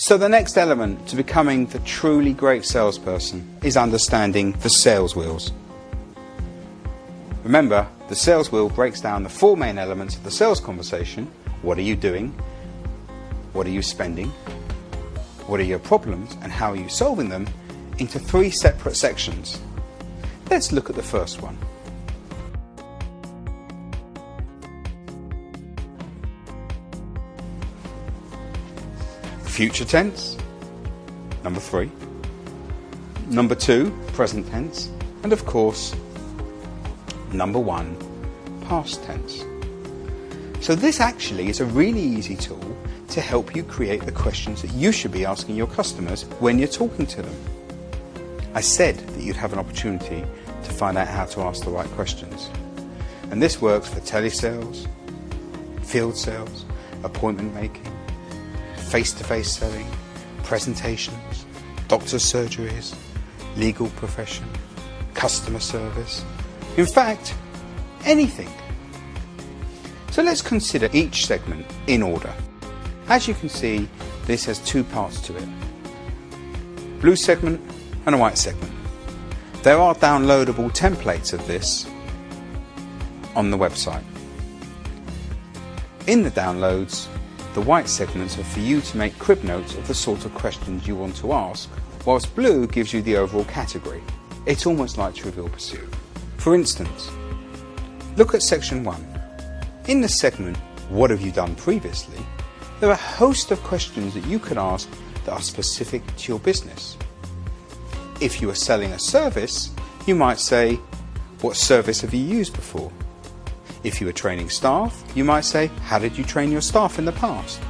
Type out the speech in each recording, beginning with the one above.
So the next element to becoming the truly great salesperson is understanding the sales wheels. Remember, the sales wheel breaks down the 4 main elements of the sales conversation. What are you doing? What are you spending? What are your problems and how are you solving them? Into 3 separate sections. Let's look at the first one. Future tense, number 3. Number 2, present tense. And of course, number 1, past tense. So this actually is a really easy tool to help you create the questions that you should be asking your customers when you're talking to them. I said that you'd have an opportunity to find out how to ask the right questions. And this works for telesales, field sales, appointment making, face-to-face selling, presentations, doctor's surgeries, legal profession, customer service. In fact, anything. So let's consider each segment in order. As you can see, this has 2 parts to it. Blue segment and a white segment. There are downloadable templates of this on the website. In the downloads, the white segments are for you to make crib notes of the sort of questions you want to ask, whilst blue gives you the overall category. It's almost like Trivial Pursuit. For instance, look at section 1. In the segment, What have you done previously? There are a host of questions that you can ask that are specific to your business. If you are selling a service, you might say, what service have you used before? If you are training staff, you might say, how did you train your staff in the past?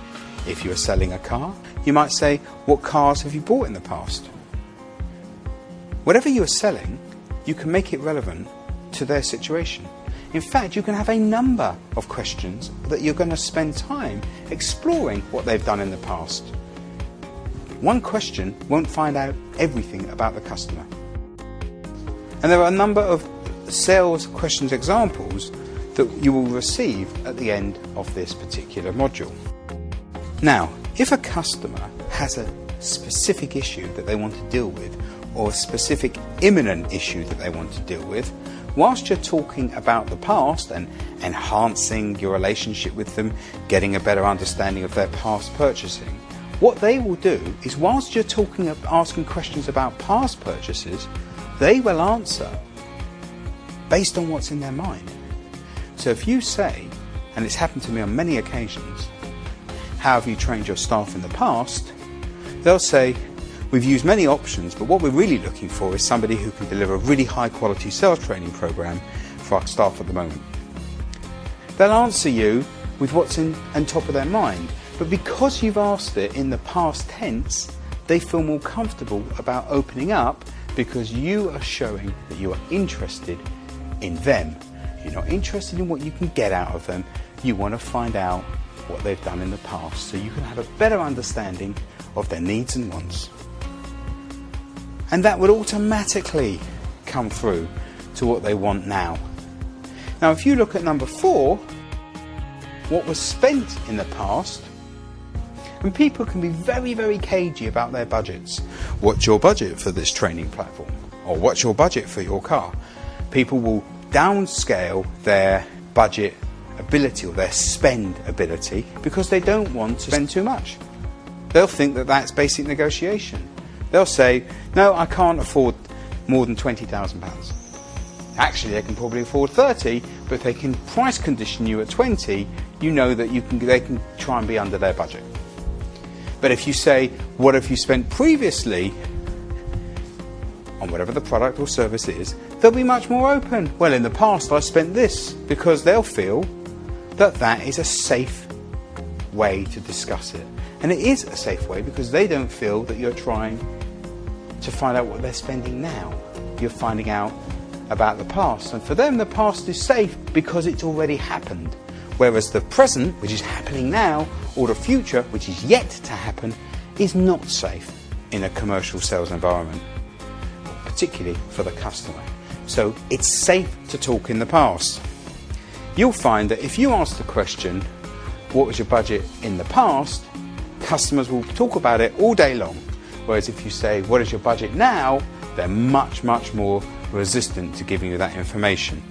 If you are selling a car, you might say, what cars have you bought in the past? Whatever you are selling, you can make it relevant to their situation. In fact, you can have a number of questions that you're going to spend time exploring what they've done in the past. One question won't find out everything about the customer. And there are a number of sales questions examples that you will receive at the end of this particular module. Now, if a customer has a specific issue that they want to deal with, or a specific imminent issue that they want to deal with, whilst you're talking about the past and enhancing your relationship with them, getting a better understanding of their past purchasing, what they will do is, whilst you're asking questions about past purchases, they will answer based on what's in their mind. So if you say, and it's happened to me on many occasions, how have you trained your staff in the past? They'll say, we've used many options, but what we're really looking for is somebody who can deliver a really high quality sales training program for our staff at the moment. They'll answer you with what's on top of their mind, but because you've asked it in the past tense, they feel more comfortable about opening up because you are showing that you are interested in them. You're not interested in what you can get out of them. You want to find out what they've done in the past so you can have a better understanding of their needs and wants. And that would automatically come through to what they want now. Now, if you look at number 4, what was spent in the past, and people can be very, very cagey about their budgets. What's your budget for this training platform? Or what's your budget for your car? People will downscale their budget ability or their spend ability because they don't want to spend too much. They'll think that that's basic negotiation. They'll say, no, I can't afford more than £20,000. Actually, they can probably afford 30, but if they can price condition you at 20, you know that they can try and be under their budget. But if you say, what have you spent previously on whatever the product or service is, they'll be much more open. Well, in the past I spent this, because they'll feel that that is a safe way to discuss it. And it is a safe way because they don't feel that you're trying to find out what they're spending now. You're finding out about the past. And for them, the past is safe because it's already happened. Whereas the present, which is happening now, or the future, which is yet to happen, is not safe in a commercial sales environment, particularly for the customer. So it's safe to talk in the past. You'll find that if you ask the question, what was your budget in the past? customers will talk about it all day long. Whereas if you say, what is your budget now? They're much more resistant to giving you that information.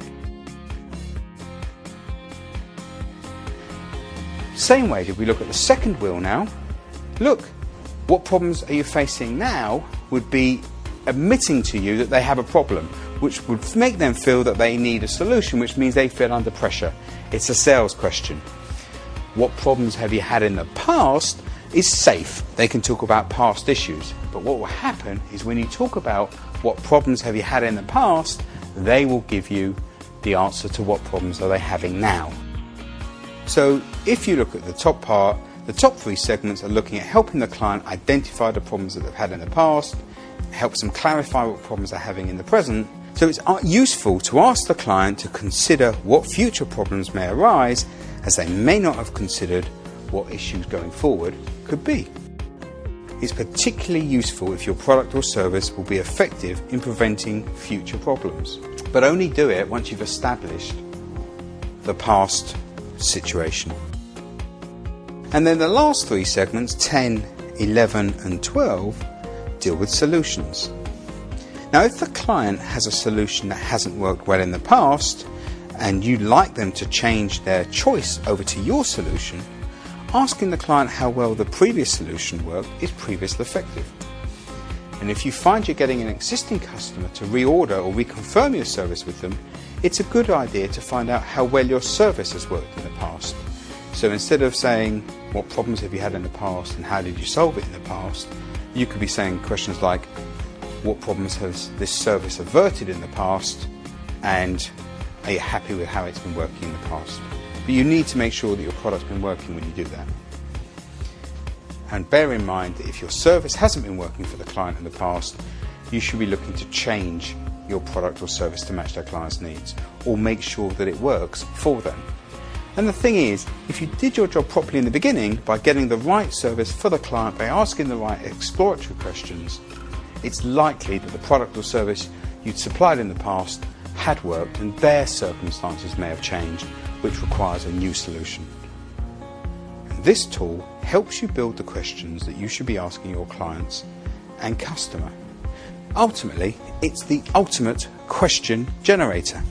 Same way, if we look at the second wheel now, look, what problems are you facing now would be admitting to you that they have a problem, which would make them feel that they need a solution, which means they feel under pressure. It's a sales question. What problems have you had in the past is safe. They can talk about past issues. But what will happen is when you talk about what problems have you had in the past, they will give you the answer to what problems are they having now. So if you look at the top part, the top three segments are looking at helping the client identify the problems that they've had in the past, helps them clarify what problems they're having in the present. So it's useful to ask the client to consider what future problems may arise, as they may not have considered what issues going forward could be. It's particularly useful if your product or service will be effective in preventing future problems. But only do it once you've established the past situation. And then the last three segments, 10, 11 and 12, deal with solutions. Now if the client has a solution that hasn't worked well in the past and you'd like them to change their choice over to your solution, asking the client how well the previous solution worked is previously effective. And if you find you're getting an existing customer to reorder or reconfirm your service with them, it's a good idea to find out how well your service has worked in the past. So instead of saying, what problems have you had in the past and how did you solve it in the past, you could be saying questions like, what problems has this service averted in the past, and are you happy with how it's been working in the past? But you need to make sure that your product's been working when you do that. And bear in mind that if your service hasn't been working for the client in the past, you should be looking to change your product or service to match their client's needs, or make sure that it works for them. And the thing is, if you did your job properly in the beginning by getting the right service for the client, by asking the right exploratory questions, it's likely that the product or service you'd supplied in the past had worked and their circumstances may have changed, which requires a new solution. And this tool helps you build the questions that you should be asking your clients and customer. Ultimately, it's the ultimate question generator.